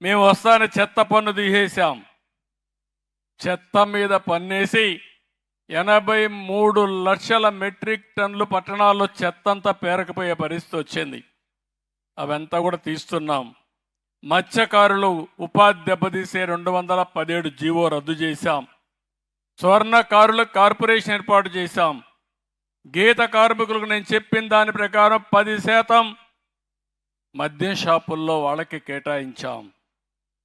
మేము వస్తానే చెత్త పన్ను తీసేశాం. చెత్త మీద పన్నేసి 83 లక్షల మెట్రిక్ టన్నులు పట్టణాల్లో చెత్తంతా పేరకపోయే పరిస్థితి వచ్చింది. అవంతా కూడా తీస్తున్నాం. మత్స్యకారులు ఉపాధి దెబ్బతీసే 217 జీవో రద్దు చేశాం. స్వర్ణకారులకు కార్పొరేషన్ ఏర్పాటు చేశాం. గీత కార్మికులకు నేను చెప్పిన దాని ప్రకారం 10% మద్యం షాపుల్లో వాళ్ళకి కేటాయించాం.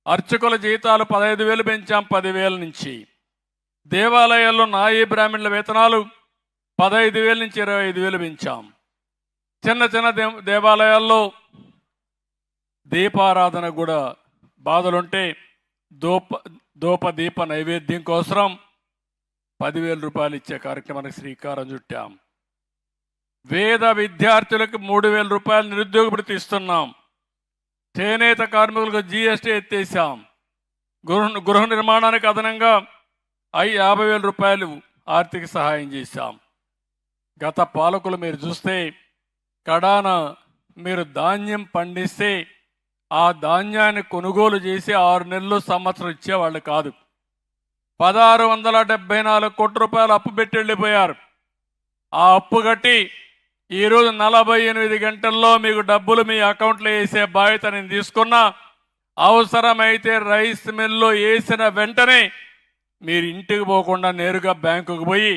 అర్చకుల జీతాలు 15,000 పెంచాం 10,000 నుంచి. దేవాలయాల్లో నాయీ బ్రాహ్మణుల వేతనాలు 15,000 నుంచి 25,000 పెంచాం. చిన్న చిన్న దేవాలయాల్లో దీపారాధన కూడా బాధలుంటే దీప నైవేద్యం కోసం 10,000 రూపాయలు ఇచ్చే కార్యక్రమానికి శ్రీకారం చుట్టాం. వేద విద్యార్థులకు 3,000 రూపాయలు నిరుద్యోగ భృతి ఇస్తున్నాం. చేనేత కార్మికులకు జీఎస్టీ ఎత్తేసాం. గృహ నిర్మాణానికి అదనంగా 50,000 రూపాయలు ఆర్థిక సహాయం చేశాం. గత పాలకులు మీరు చూస్తే కడాన మీరు ధాన్యం పండిస్తే ఆ ధాన్యాన్ని కొనుగోలు చేసి 6 నెలలు సంవత్సరం ఇచ్చేవాళ్ళు కాదు. 1,674 కోట్ల రూపాయలు అప్పు పెట్టి వెళ్ళిపోయారు. ఆ అప్పు కట్టి ఈరోజు 48 గంటల్లో మీకు డబ్బులు మీ అకౌంట్లో వేసే బాధ్యత నేను తీసుకున్నా. అవసరమైతే రైస్ మిల్లో వేసిన వెంటనే మీరు ఇంటికి పోకుండా నేరుగా బ్యాంకుకు పోయి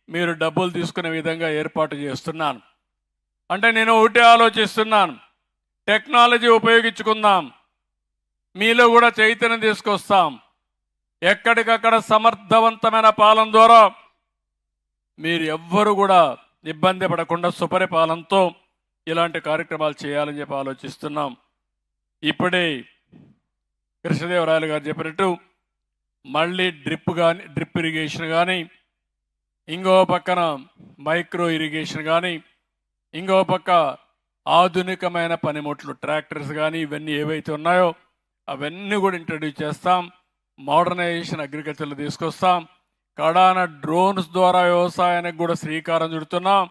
మీరు డబ్బులు తీసుకునే విధంగా ఏర్పాటు చేస్తున్నాను. అంటే నేను ఒకటే ఆలోచిస్తున్నాను, టెక్నాలజీ ఉపయోగించుకుందాం, మీలో కూడా చైతన్యం తీసుకొస్తాం. ఎక్కడికక్కడ సమర్థవంతమైన పాలన ద్వారా మీరు ఎవ్వరు కూడా ఇబ్బంది పడకుండా సుపరిపాలనతో ఇలాంటి కార్యక్రమాలు చేయాలని చెప్పి ఆలోచిస్తున్నాం. ఇప్పుడే కృష్ణదేవరాయలు గారు చెప్పినట్టు మళ్ళీ డ్రిప్ ఇరిగేషన్ కానీ, ఇంకో పక్కన మైక్రో ఇరిగేషన్ కానీ, ఇంకో పక్క ఆధునికమైన పనిముట్లు ట్రాక్టర్స్ కానీ ఇవన్నీ ఏవైతే ఉన్నాయో అవన్నీ కూడా ఇంట్రడ్యూస్ చేస్తాం. మోడర్నైజేషన్ అగ్రికల్చర్లో తీసుకొస్తాం. కడాన డ్రోన్స్ ద్వారా వ్యవసాయానికి కూడా శ్రీకారం చుడుతున్నాం.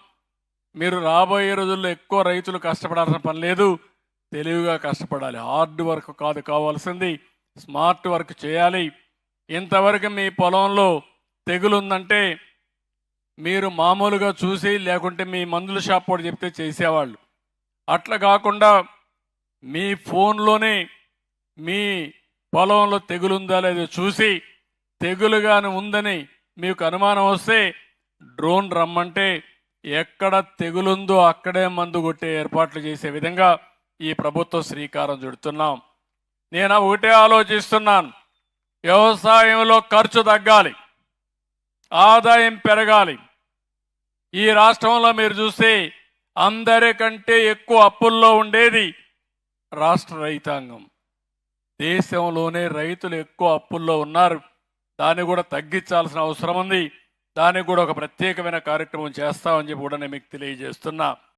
మీరు రాబోయే రోజుల్లో ఎక్కువ రైతులు కష్టపడాల్సిన పని లేదు, తెలివిగా కష్టపడాలి. హార్డ్ వర్క్ కాదు కావాల్సింది, స్మార్ట్ వర్క్ చేయాలి. ఇంతవరకు మీ పొలంలో తెగులుందంటే మీరు మామూలుగా చూసి లేకుంటే మీ మందుల షాప్ కూడా చెప్తే చేసేవాళ్ళు. అట్లా కాకుండా మీ ఫోన్లోనే మీ పొలంలో తెగులుందా లేదో చూసి తెగులుగాని ఉందని మీకు అనుమానం వస్తే డ్రోన్ రమ్మంటే ఎక్కడ తెగులుందో అక్కడే మందు కొట్టే ఏర్పాట్లు చేసే విధంగా ఈ ప్రభుత్వం శ్రీకారం చుడుతున్నాం. నేను ఒకటే ఆలోచిస్తున్నాను, వ్యవసాయంలో ఖర్చు తగ్గాలి, ఆదాయం పెరగాలి. ఈ రాష్ట్రంలో మీరు చూస్తే అందరికంటే ఎక్కువ అప్పుల్లో ఉండేది రాష్ట్ర రైతాంగం. దేశంలోనే రైతులు ఎక్కువ అప్పుల్లో ఉన్నారు. దాన్ని కూడా తగ్గించాల్సిన అవసరం ఉంది. దానికి కూడా ఒక ప్రత్యేకమైన కార్యక్రమం చేస్తామని చెప్పి కూడా నేను మీకు తెలియజేస్తున్నా.